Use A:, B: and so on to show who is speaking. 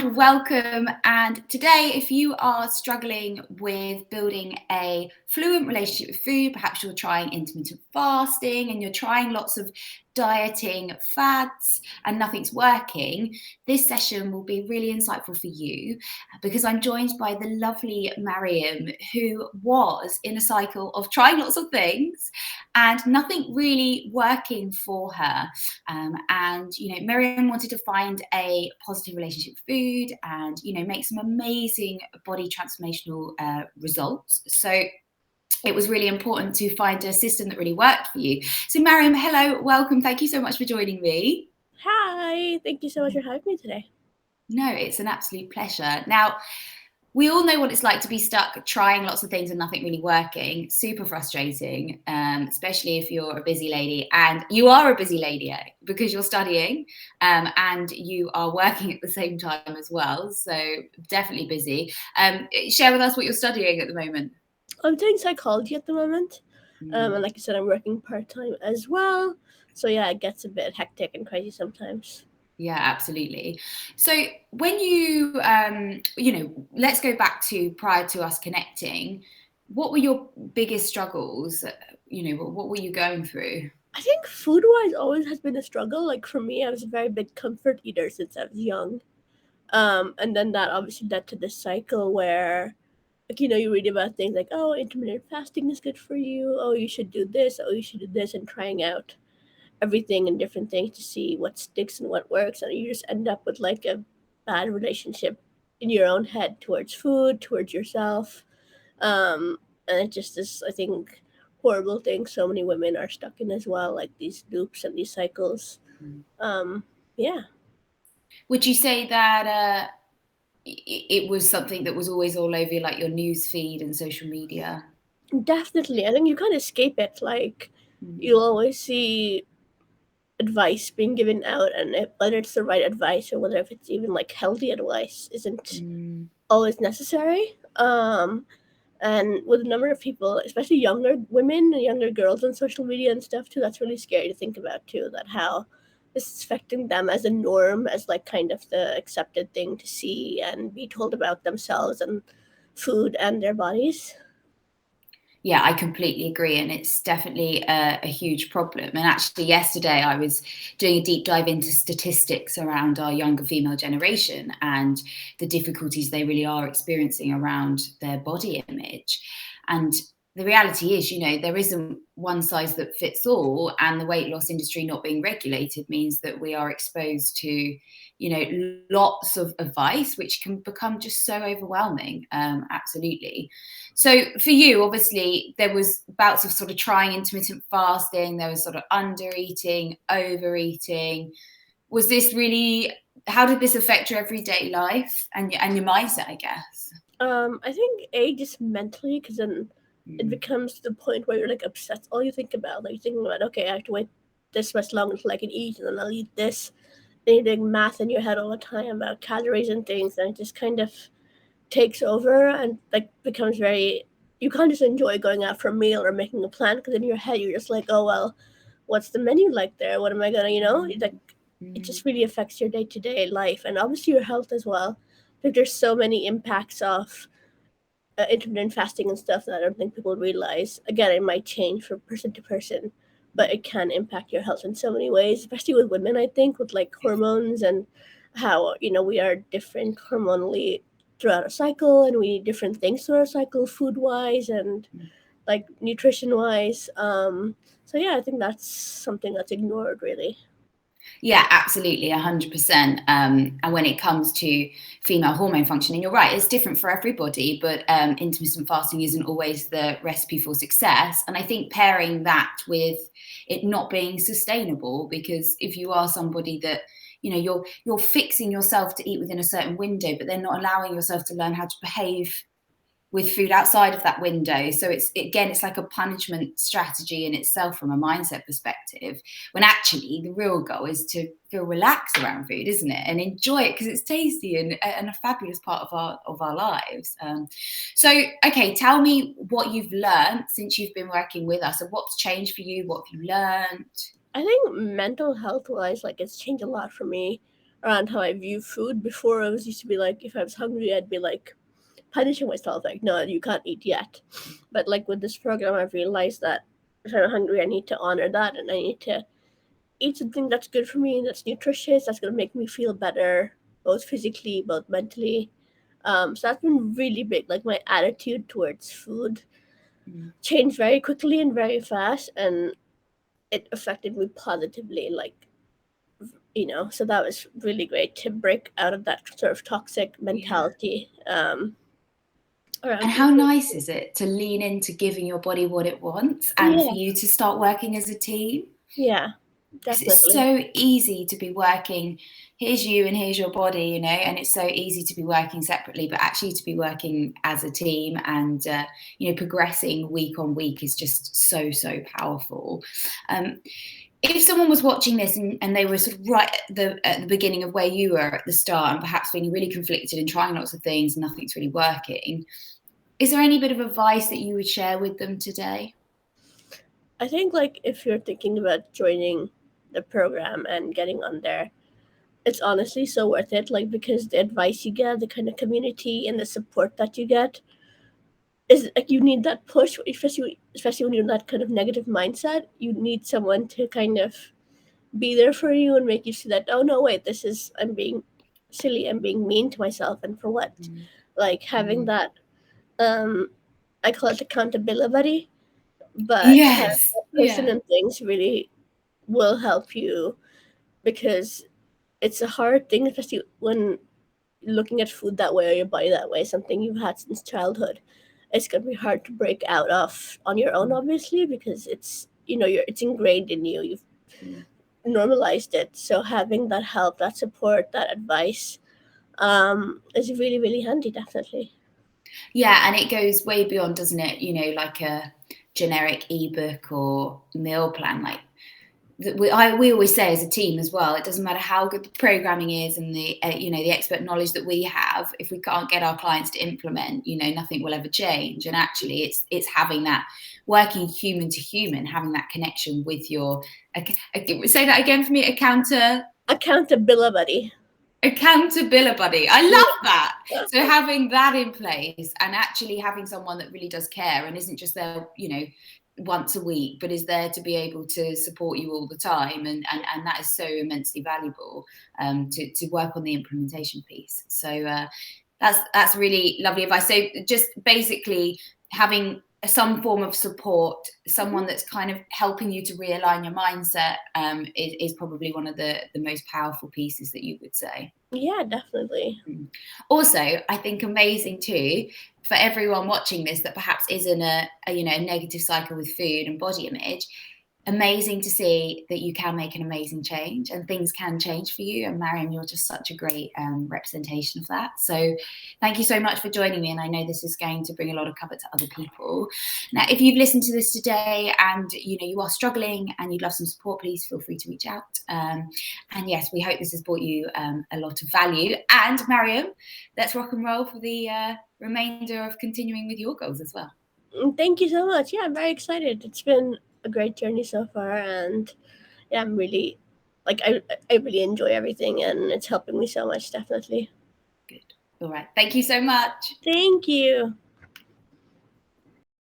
A: and welcome. And today, if you are struggling with building a fluent relationship with food, perhaps you're trying intermittent fasting and you're trying lots of dieting fads and nothing's working, this session will be really insightful for you because I'm joined by the lovely Mariam, who was in a cycle of trying lots of things and nothing really working for her. Mariam wanted to find a positive relationship with food and, make some amazing body transformational results. So it was really important to find a system that really worked for you. So Mariam, hello, welcome. Thank you so much for joining me.
B: Hi, thank you so much for having me today.
A: No, it's an absolute pleasure. Now, we all know what it's like to be stuck trying lots of things and nothing really working. Super frustrating, especially if you're a busy lady. And you are a busy lady because you're studying and you are working at the same time as well. So definitely busy. Share with us what you're studying at the moment.
B: I'm doing psychology at the moment, and like you said, I'm working part-time as well. So yeah, it gets a bit hectic and crazy sometimes.
A: Yeah, absolutely. So when you, let's go back to prior to us connecting. What were your biggest struggles? What were you going through?
B: I think food-wise always has been a struggle. Like for me, I was a very big comfort eater since I was young, and then that obviously led to this cycle where, like you read about things like, oh, intermittent fasting is good for you. Oh, you should do this. Oh, you should do this, and trying out everything and different things to see what sticks and what works, and you just end up with like a bad relationship in your own head towards food, towards yourself, and it just is, I think, horrible thing so many women are stuck in as well, like these loops and these cycles. um yeah.
A: Would you say that it was something that was always all over like your news feed and social media?
B: Definitely, I think you can't escape it. Like
A: Mm.
B: you'll always see advice being given out, and whether it's the right advice or whether if it's even like healthy advice isn't
A: Mm.
B: always necessary. And with a number of people, especially younger women and younger girls on social media and stuff too, that's really scary to think about too, that how this is affecting them as a norm, as like kind of the accepted thing to see and be told about themselves and food and their bodies.
A: Yeah, I completely agree. And it's definitely a huge problem. And actually, yesterday I was doing a deep dive into statistics around our younger female generation and the difficulties they really are experiencing around their body image. And the reality is, there isn't one size that fits all. And the weight loss industry not being regulated means that we are exposed to, lots of advice, which can become just so overwhelming. Absolutely. So for you, obviously, there was bouts of sort of trying intermittent fasting. There was sort of under eating, overeating. Was this really? How did this affect your everyday life and your mindset? I guess.
B: I think just mentally, because then it
A: Mm.
B: becomes to the point where you're like obsessed. All you think about, like, you're thinking about, okay, I have to wait this much long until I can eat, and then I'll eat this. Then you're doing math in your head all the time about calories and things, and it just kind of takes over and like becomes very. You can't just enjoy going out for a meal or making a plan, because in your head you're just like, oh well, what's the menu like there? What am I gonna, like, it
A: Mm.
B: just really affects your day to day life and obviously your health as well. Like there's so many impacts of intermittent fasting and stuff that I don't think people realize. Again, it might change from person to person, but it can impact your health in so many ways, especially with women, I think, with like hormones and how, we are different hormonally throughout our cycle, and we need different things throughout our cycle, food wise and like nutrition wise. So yeah, I think that's something that's ignored really.
A: Yeah, absolutely, 100%. And when it comes to female hormone function, and you're right, it's different for everybody, but intermittent fasting isn't always the recipe for success. And I think pairing that with it not being sustainable, because if you are somebody that you're fixing yourself to eat within a certain window, but then not allowing yourself to learn how to behave with food outside of that window. So it's like a punishment strategy in itself from a mindset perspective, when actually the real goal is to feel relaxed around food, isn't it? And enjoy it because it's tasty and a fabulous part of our lives. So, okay, tell me what you've learned since you've been working with us and what's changed for you, what have you learned?
B: I think mental health wise, like it's changed a lot for me. around how I view food. Before, I was used to be like, if I was hungry, I'd be like punishing myself, like, no, you can't eat yet. But like with this program, I've realized that if I'm hungry, I need to honor that, and I need to eat something that's good for me, that's nutritious, that's gonna make me feel better, both physically, both mentally. So that's been really big. Like my attitude towards food
A: Mm.
B: changed very quickly and very fast, and it affected me positively. Like, so that was really great to break out of that sort of toxic
A: Yeah.
B: mentality
A: And
B: around
A: how
B: eating.
A: nice is it to lean into giving your body what it wants and for
B: Yeah,
A: you to start working as a team?
B: yeah,
A: Because it's
B: definitely.
A: so easy to be working, here's you and here's your body, and it's so easy to be working separately, but actually to be working as a team and, progressing week on week is just so, so powerful. Um, if someone was watching this and they were sort of right at the beginning of where you were at the start and perhaps feeling really conflicted and trying lots of things and nothing's really working, is there any bit of advice that you would share with them today?
B: I think like if you're thinking about joining the program and getting on there, it's honestly so worth it. Like because the advice you get, the kind of community and the support that you get is like you need that push, especially when you're in that kind of negative mindset. You need someone to kind of be there for you and make you see that, oh no, wait, this is, I'm being silly, I'm being mean to myself, and for what?
A: Mm.
B: Like having
A: Mm.
B: that, um I call it accountability, but having
A: Yes.
B: that person
A: Yeah.
B: and things really will help you, because it's a hard thing, especially when looking at food that way or your body that way, something you've had since childhood. It's gonna be hard to break out of on your own,
A: Mm.
B: obviously, because it's ingrained in you. You've
A: Mm.
B: normalized it. So having that help, that support, that advice, is really, really handy, definitely.
A: Yeah, and it goes way beyond, doesn't it? Like a generic ebook or meal plan. Like we always say as a team as well, it doesn't matter how good the programming is and the expert knowledge that we have. If we can't get our clients to implement, nothing will ever change. And actually, it's having that working human to human, having that connection with your. Say that again for me.
B: Accountability.
A: Accountability. I love
B: Yeah.
A: that. So having that in place and actually having someone that really does care and isn't just there, once a week, but is there to be able to support you all the time, and that is so immensely valuable, to work on the implementation piece. So that's really lovely advice. So just basically having some form of support,
B: Mhm.
A: someone that's kind of helping you to realign your mindset, is probably one of the most powerful pieces that you would say.
B: Yeah, definitely.
A: Mm. Also, I think amazing too for everyone watching this that perhaps is in a negative cycle with food and body image. Amazing to see that you can make an amazing change and things can change for you. And Mariam, you're just such a great representation of that. So thank you so much for joining me. And I know this is going to bring a lot of comfort to other people. Now, if you've listened to this today and you are struggling and you'd love some support, please feel free to reach out. And yes, we hope this has brought you a lot of value. And Mariam, let's rock and roll for the remainder of continuing with your goals as well.
B: Thank you so much. Yeah, I'm very excited. It's been a great journey so far, and yeah, I'm really like I really enjoy everything, and it's helping me so much, definitely.
A: Good. All right. Thank you so much.
B: Thank you.